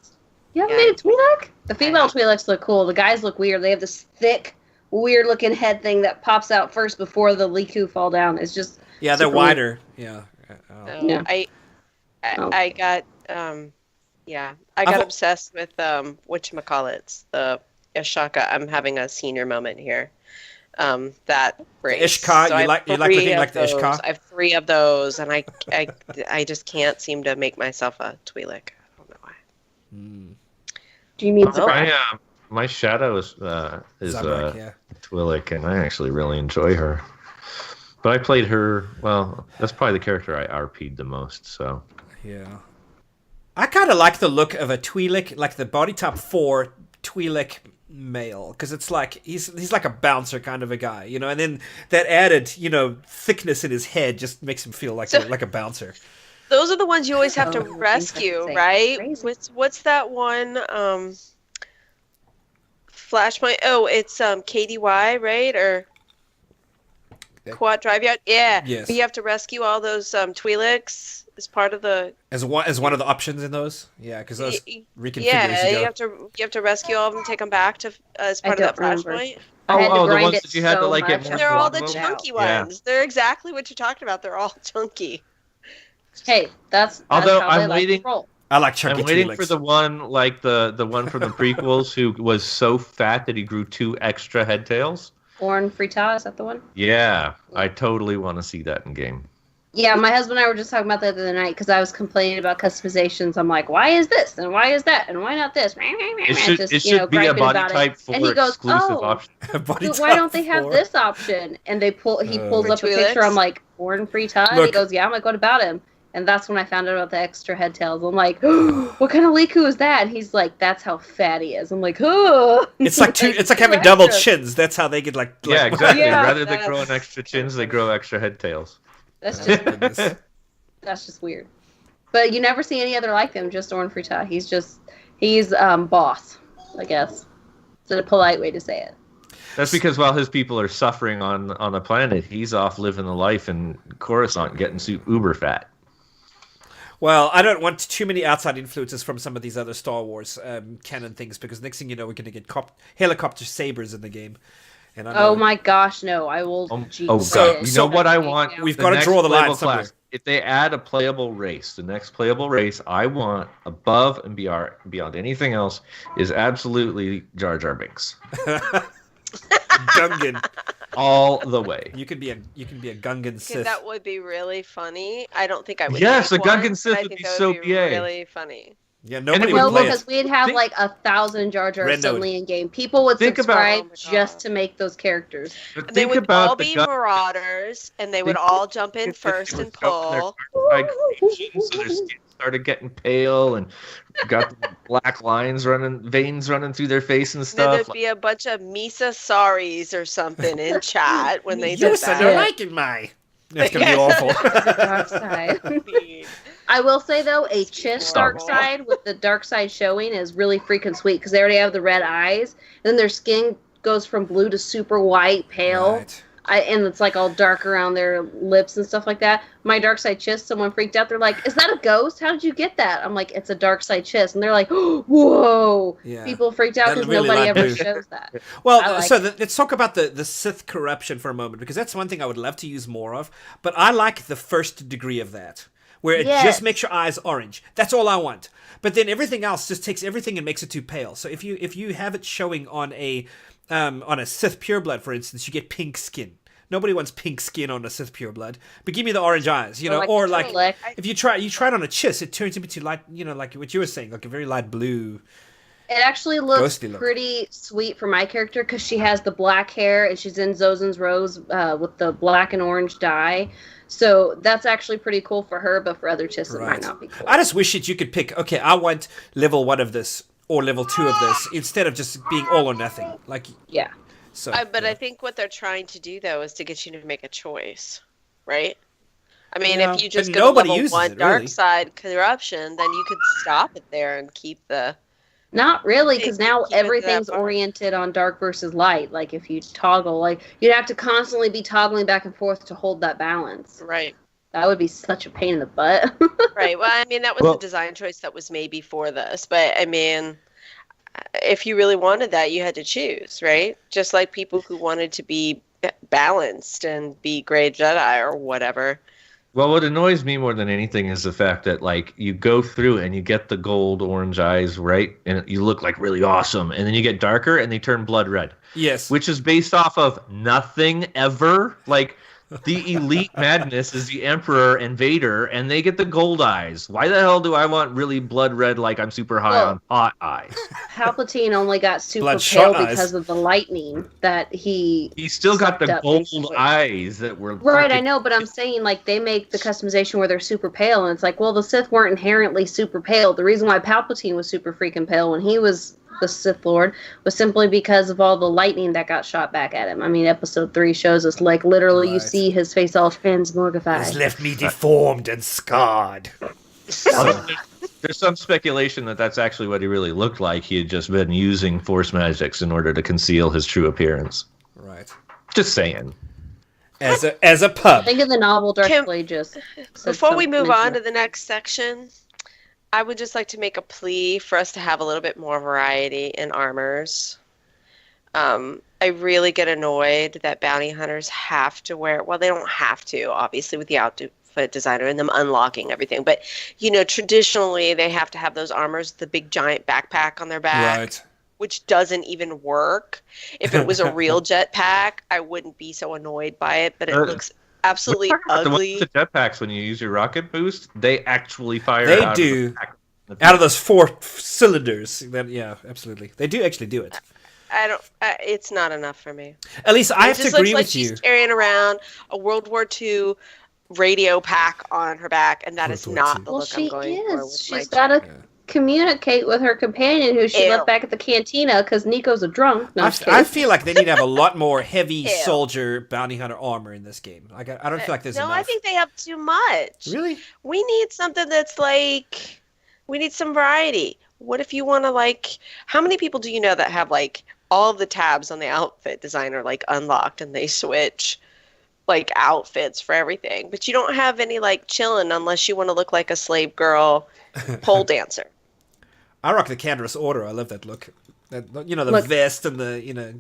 You haven't Yeah. made a Twi'lek? The female Twi'leks look cool. The guys look weird. They have this thick, weird-looking head thing that pops out first before the Liku fall down. It's just Yeah, they're super wider. Yeah. So Yeah. I got I got obsessed with whatchamacallits, the Ashaka. I'm having a senior moment here. That race. Ishka, So I you like have looking three like of the those. Ishka? I have 3 of those, and I just can't seem to make myself a Twi'lek. I don't know why. Do you mean Oh. My shadow is Zabrak, yeah. Twilek, and I actually really enjoy her. But I played her. Well, that's probably the character I RP'd the most. So Yeah. I kind of like the look of a Twilek, like the body type 4 Twilek Male, because it's like he's like a bouncer kind of a guy, you know, and then that added, you know, thickness in his head just makes him feel like like a bouncer. Those are the ones you always have to rescue, right? Crazy. What's that one? Flashpoint. Oh, it's KDY, right? Or Quad Drive Yacht. Yeah. Yes. But you have to rescue all those Twi'leks as part of the. As one of the options in those, yeah, because those reconfigures. Yeah, you have to rescue all of them, take them back to as part of that flashpoint. I had to the grind ones it that you had to so like get much. more. They're all the blood chunky Yeah. ones. They're exactly what you're talking about. They're all chunky. Hey, that's Although how they I'm like to waiting- roll. I like chunky I'm waiting Twi'leks. for the one like the one from the prequels who was so fat that he grew 2 extra head tails. Orn Frita, is that the one? Yeah, I totally want to see that in game. Yeah, my husband and I were just talking about that the other night because I was complaining about customizations. I'm like, why is this and why is that and why not this? It should be a griping body about it. type for And he goes, exclusive "Oh, option. Body why type don't they have 4. this option?" And he pulls For up a picture. Twi'leks? I'm like, Orn Frita? And he Look. goes, yeah. I'm like, what about him? And that's when I found out about the extra head tails. I'm like, what kind of Liku is that? And he's like, that's how fat he is. I'm like, oh. It's like it's like having double chins. That's how they get like Yeah, exactly. Yeah, Rather than that's- growing extra chins, they grow extra head tails. That's Oh, just goodness. that's just weird. But you never see any other like them. Just Orn Frita. He's boss, I guess. It's a polite way to say it. That's because while his people are suffering on the planet, he's off living the life in Coruscant, getting uber fat. Well, I don't want too many outside influences from some of these other Star Wars canon things, because next thing you know, we're going to get helicopter sabers in the game. And I know Oh my gosh, no! I will. Oh god! You know what I want? We've The got to next draw the line playable somewhere. class, if they add a playable race, the next playable race I want above and beyond anything else is absolutely Jar Jar Binks. Gungan. All the way. You can be a Gungan Okay, Sith. that would be really funny. I don't think I would. Yes, make a Gungan one, Sith but I would think be that so would BA. really funny. Yeah, nobody it would Well, play because it. we'd have Think- like 1,000 Jar Jar Rendo. suddenly in game. People would Think about- subscribe Oh my just God. to make those characters. But They think would about all the be Gun- marauders, and they would Think- all jump in if they first were and jumping their pull. dark side creations, so their skin started getting pale and got black lines veins running through their face and Then stuff. there'd be a bunch of Misa Saris or something in chat when they You did said that. you liking my. That's gonna be awful. Dark side. I will say though, a Chiss dark side with the dark side showing is really freaking sweet because they already have the red eyes, and then their skin goes from blue to super white, pale. Right. And it's like all dark around their lips and stuff like that. My dark side Chiss, someone freaked out. They're like, "Is that a ghost? How did you get that?" I'm like, "It's a dark side Chiss," and they're like, "Whoa!" Yeah. People freaked out That because really nobody light ever blue. shows that. Well, I like so let's talk about the Sith Corruption for a moment, because that's one thing I would love to use more of. But I like the first degree of that, where it Yes. just makes your eyes orange. That's all I want. But then everything else just takes everything and makes it too pale. So if you have it showing on a Sith pureblood, for instance, you get pink skin. Nobody wants pink skin on a Sith pureblood, but give me the orange eyes, you know, like or the like Twilek. if you try it on a Chiss, it turns into light, you know, like what you were saying, like a very light blue. It actually looks Ghosty look. pretty sweet for my character because she has the black hair and she's in Zozen's Rose with the black and orange dye. So that's actually pretty cool for her, but for other Chiss it might not be cool. I just wish that you could pick, okay, I want level 1 of this or level 2 of this instead of just being all or nothing. Like, Yeah. so. But yeah. I think what they're trying to do though is to get you to make a choice, right? I mean, Yeah, if you just but go to nobody level uses 1 it, dark really. side corruption, then you could stop it there and keep the. Not really, because Keep now it that everything's far. oriented on dark versus light. Like if you toggle, like you'd have to constantly be toggling back and forth to hold that balance. Right. That would be such a pain in the butt. Right. Well, I mean, that was the design choice that was made before this. But, I mean, if you really wanted that, you had to choose, right? Just like people who wanted to be balanced and be gray Jedi or whatever. Well, what annoys me more than anything is the fact that, like, you go through and you get the gold orange eyes, right? And you look, like, really awesome. And then you get darker and they turn blood red. Yes. Which is based off of nothing ever. Like, The elite madness is the Emperor and Vader, and they get the gold eyes. Why the hell do I want really blood red like I'm super high on hot eyes? Palpatine only got super Bloodshot pale eyes. because of the lightning that he still got sucked the up gold basically. eyes that were Right, I fucking- know, but I'm saying, like, they make the customization where they're super pale, and it's like, well, the Sith weren't inherently super pale. The reason why Palpatine was super freaking pale when he was the Sith Lord was simply because of all the lightning that got shot back at him. I mean, Episode 3 shows us, like, literally you Right. see his face all transmorgified. It's left me deformed and scarred. There's some speculation that that's actually what he really looked like. He had just been using Force magics in order to conceal his true appearance. Right. Just saying. As a pub. Think of the novel directly just... Before we move on to the next section, I would just like to make a plea for us to have a little bit more variety in armors. I really get annoyed that bounty hunters have to wear, well, they don't have to, obviously, with the outfit designer and them unlocking everything. But, you know, traditionally they have to have those armors, the big giant backpack on their back, Right. which doesn't even work. If it was a real jetpack, I wouldn't be so annoyed by it, but it looks absolutely ugly. The jetpacks, when you use your rocket boost, they actually fire They out do. Of the back. Out of those 4 cylinders. Then, yeah, absolutely. They do actually do it. I don't. It's not enough for me. At least I It have to just agree looks like with you. she's carrying around a World War II radio pack on her back, and that is World War not II. the Well, look she I'm going for. is. With She's my got to communicate with her companion who she Ew. left back at the cantina because Nico's a drunk. No, I'm just I kidding. feel like they need to have a lot more heavy Ew. soldier bounty hunter armor in this game. Like, I don't feel like there's No, enough. I think they have too much. Really? We need something that's like, we need some variety. What if you want to, like, how many people do you know that have, like, all the tabs on the outfit designer, like, unlocked, and they switch, like, outfits for everything? But you don't have any, like, chilling unless you want to look like a slave girl pole dancer. I rock the Canderous Order. I love that look. That, you know, the Look. vest and the, you know...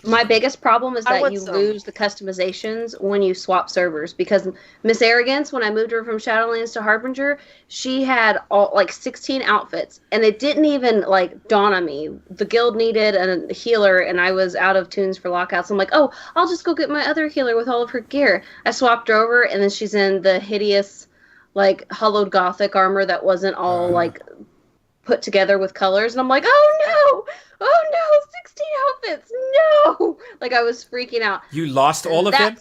My biggest problem is I that want you some. lose the customizations when you swap servers. Because Miss Arrogance, when I moved her from Shadowlands to Harbinger, she had all like 16 outfits, and it didn't even like dawn on me. The guild needed a healer, and I was out of tunes for lockouts. I'm like, oh, I'll just go get my other healer with all of her gear. I swapped her over, and then she's in the hideous, like hollowed gothic armor that wasn't all like put together with colors, and I'm like, oh no, 16 outfits, no! Like, I was freaking out. You lost all of them?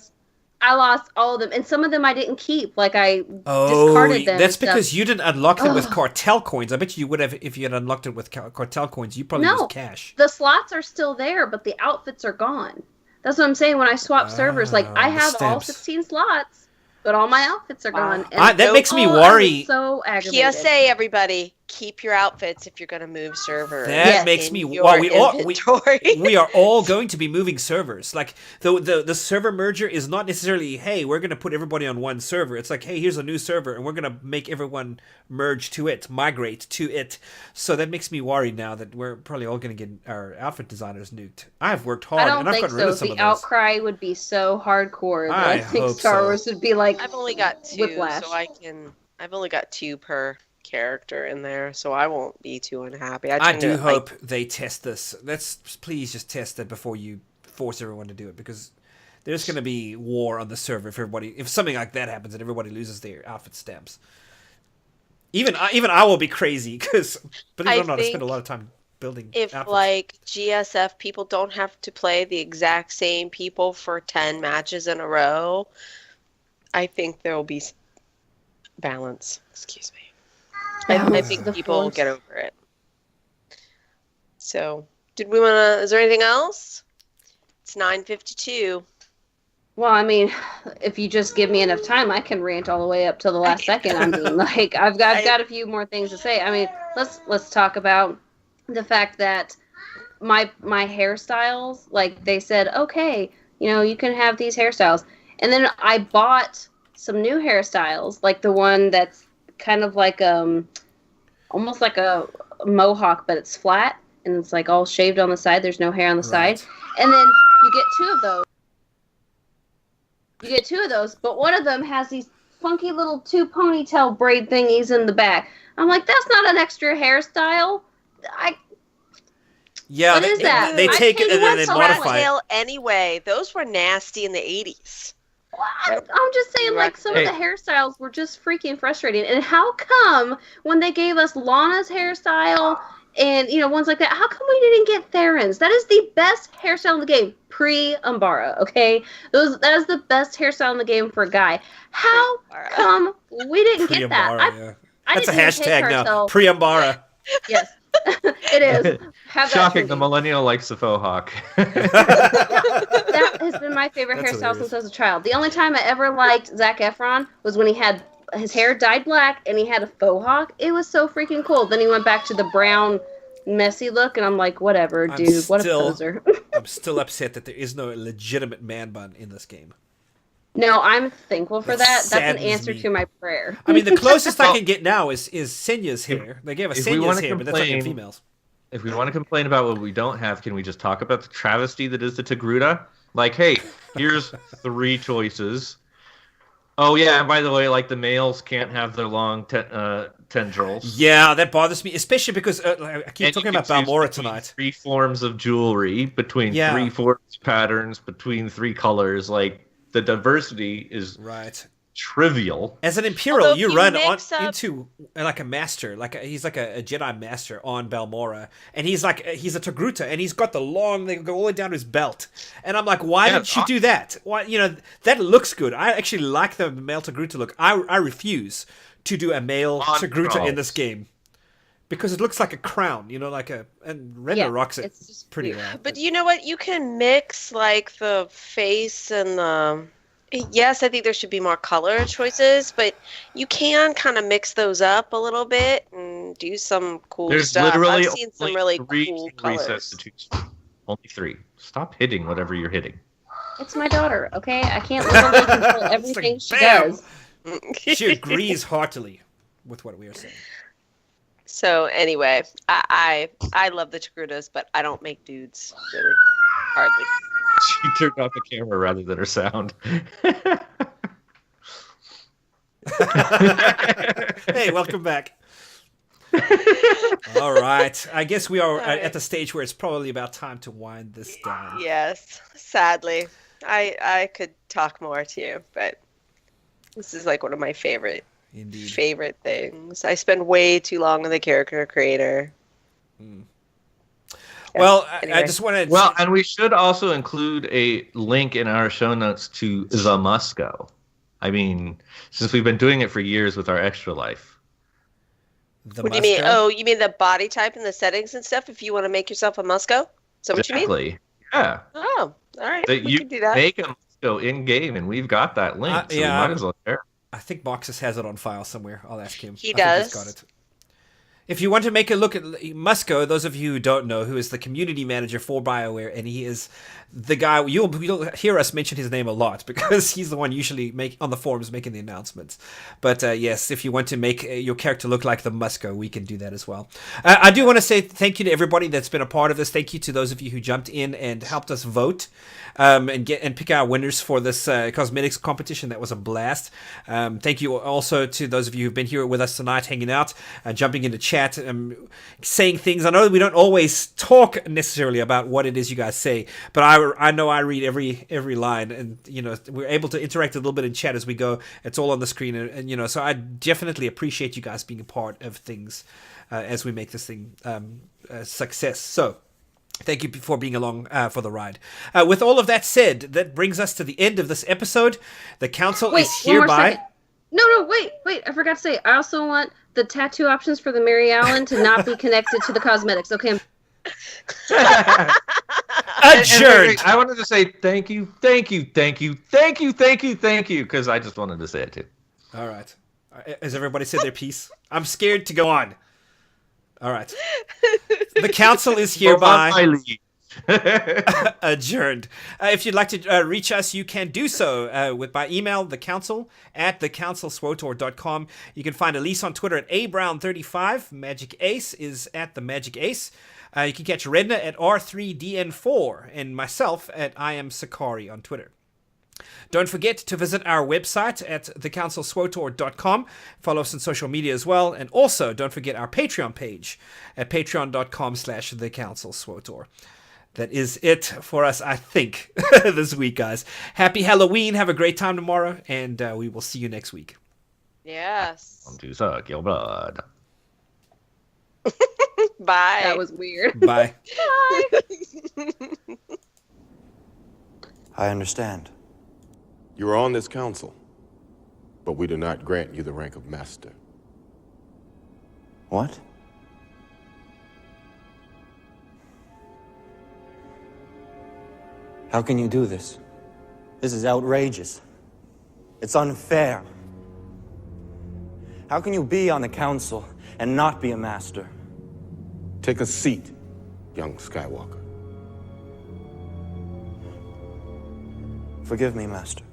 I lost all of them, and some of them I didn't keep. Like, I Oh, discarded them. that's and stuff. because you didn't unlock them with cartel coins. I bet you would have if you had unlocked it with cartel coins. You probably No. used cash. The slots are still there, but the outfits are gone. That's what I'm saying. When I swap servers, like, I the have all stamps. 16 slots, but all my outfits are gone. That makes me I was worry. so aggravated. PSA, everybody, keep your outfits if you're going to move servers. That makes in me. your Well, inventory. we are all going to be moving servers. Like the server merger is not necessarily, hey, we're going to put everybody on one server. It's like, hey, here's a new server, and we're going to make everyone merge to it, migrate to it. So that makes me worried now that we're probably all going to get our outfit designers nuked. I've worked hard, I don't and I've think gotten rid so. of some The of those. outcry would be so hardcore that I I think hope Star so. Wars would be like I've only got 2, Whiplash. so I've only got 2 per character in there, so I won't be too unhappy. I tend do to, hope they test this. Let's please just test it before you force everyone to do it, because there's going to be war on the server if something like that happens and everybody loses their outfit stamps. Even I will be crazy because, believe it or not, I spend a lot of time building if outfits. like GSF people don't have to play the exact same people for 10 matches in a row, I think there will be balance. Excuse me. I Balance think the people will force. get over it. So, is there anything else? It's 9:52. Well, I mean, if you just give me enough time, I can rant all the way up to the last second. I mean, like I've got a few more things to say. I mean, let's talk about the fact that my hairstyles, like they said, okay, you know, you can have these hairstyles, and then I bought some new hairstyles, like the one that's kind of like almost like a mohawk, but it's flat and it's like all shaved on the side. There's no hair on the side, and then you get 2 of those. You get 2 of those, but one of them has these funky little 2 ponytail braid thingies in the back. I'm like, that's not an extra hairstyle. Yeah, What is that? they I take it think and then they what's a modify it. Tail anyway. Those were nasty in the 80s. I'm just saying, like, some of the hairstyles were just freaking frustrating. And how come when they gave us Lana's hairstyle and, ones like that, how come we didn't get Theron's? That is the best hairstyle in the game, pre-Umbara, okay? That is the best hairstyle in the game for a guy. How come we didn't get that? That's a hashtag now, pre-Umbara. Yes. It is. Shocking, the millennial likes the faux hawk. That has been my favorite hairstyle since I was a child. The only time I ever liked Zac Efron was when he had his hair dyed black and he had a faux hawk. It was so freaking cool. Then he went back to the brown, messy look, and I'm like, whatever, dude. What a poser. I'm still upset that there is no legitimate man bun in this game. No, I'm thankful for that. That's an answer to my prayer. I mean, the closest I can get now is Senya's hair. They gave us Senya's hair, but that's only females. If we want to complain about what we don't have, can we just talk about the travesty that is the Togruta? Like, hey, here's 3 choices. Oh, yeah, and by the way, like, the males can't have their long tendrils. Yeah, that bothers me, especially because I keep talking about Balmora tonight. 3 forms of jewelry, between 3 forms patterns, between 3 colors, like... The diversity is trivial. As an Imperial, you run into like a master, he's like a Jedi master on Balmora, and he's a Togruta, and he's got the long, they go all the way down to his belt, and I'm like, why did you do that? Why, that looks good. I actually like the male Togruta look. I refuse to do a male Togruta in this game. Because it looks like a crown, and Render rocks it pretty well. But you know what? You can mix, like, the face and the... Yes, I think there should be more color choices, but you can kind of mix those up a little bit and do some cool stuff. I've seen some really cool colors. Only 3. Stop hitting whatever you're hitting. It's my daughter, okay? I can't literally control everything she does. She agrees heartily with what we are saying. So anyway, I love the Troodos, but I don't make dudes, really. Hardly. She turned off the camera rather than her sound. Hey, welcome back. All right. I guess we are at the stage where it's probably about time to wind this down. Yes, sadly. I could talk more to you, but this is like one of my favorite things. I spend way too long with the character creator. Well, anyway. I just wanted... Well, and we should also include a link in our show notes to the Musco. I mean, since we've been doing it for years with our Extra Life. What do you mean? Oh, you mean the body type and the settings and stuff if you want to make yourself a Musco? Is that what you mean? Exactly. Yeah. Oh, all right. That you can do that. Make a Musco in-game, and we've got that link, so we might as well share. I think Boxes has it on file somewhere. I'll ask him. He does. He's got it. If you want to make a look at Musco, those of you who don't know, who is the community manager for BioWare, and he is the guy, you'll hear us mention his name a lot because he's the one usually on the forums making the announcements. But yes, if you want to make your character look like the Musco, we can do that as well. I do want to say thank you to everybody that's been a part of this. Thank you to those of you who jumped in and helped us vote and pick our winners for this cosmetics competition. That was a blast. Thank you also to those of you who've been here with us tonight, hanging out, jumping into chat, saying things. I know we don't always talk necessarily about what it is you guys say, but I know I read every line, and we're able to interact a little bit in chat as we go. It's all on the screen, and so I definitely appreciate you guys being a part of things as we make this thing a success. So thank you for being along for the ride. With all of that said, that brings us to the end of this episode. The council is hereby... No, wait. I forgot to say, I also want the tattoo options for the Mary Allen to not be connected to the cosmetics. Okay. Adjourned. I wanted to say thank you, because I just wanted to say it too. All right. Has everybody said their piece? I'm scared to go on. All right. The council is hereby adjourned. If you'd like to reach us, you can do so by email, thecouncil@thecouncilswotor.com. You can find Elise on Twitter at abrown35. Magic Ace is at the Magic Ace. You can catch Redna at R3DN4 and myself at IamSakari on Twitter. Don't forget to visit our website at thecouncilswotor.com. Follow us on social media as well. And also, don't forget our Patreon page at patreon.com/thecouncilswotor. that is it for us, I think, this week, guys. Happy Halloween. Have a great time tomorrow, and we will see you next week. Yes. On to suck your blood. Bye. That was weird. Bye. I understand. You are on this council, but we do not grant you the rank of master. What? How can you do this? This is outrageous. It's unfair. How can you be on the council and not be a master? Take a seat, young Skywalker. Forgive me, Master.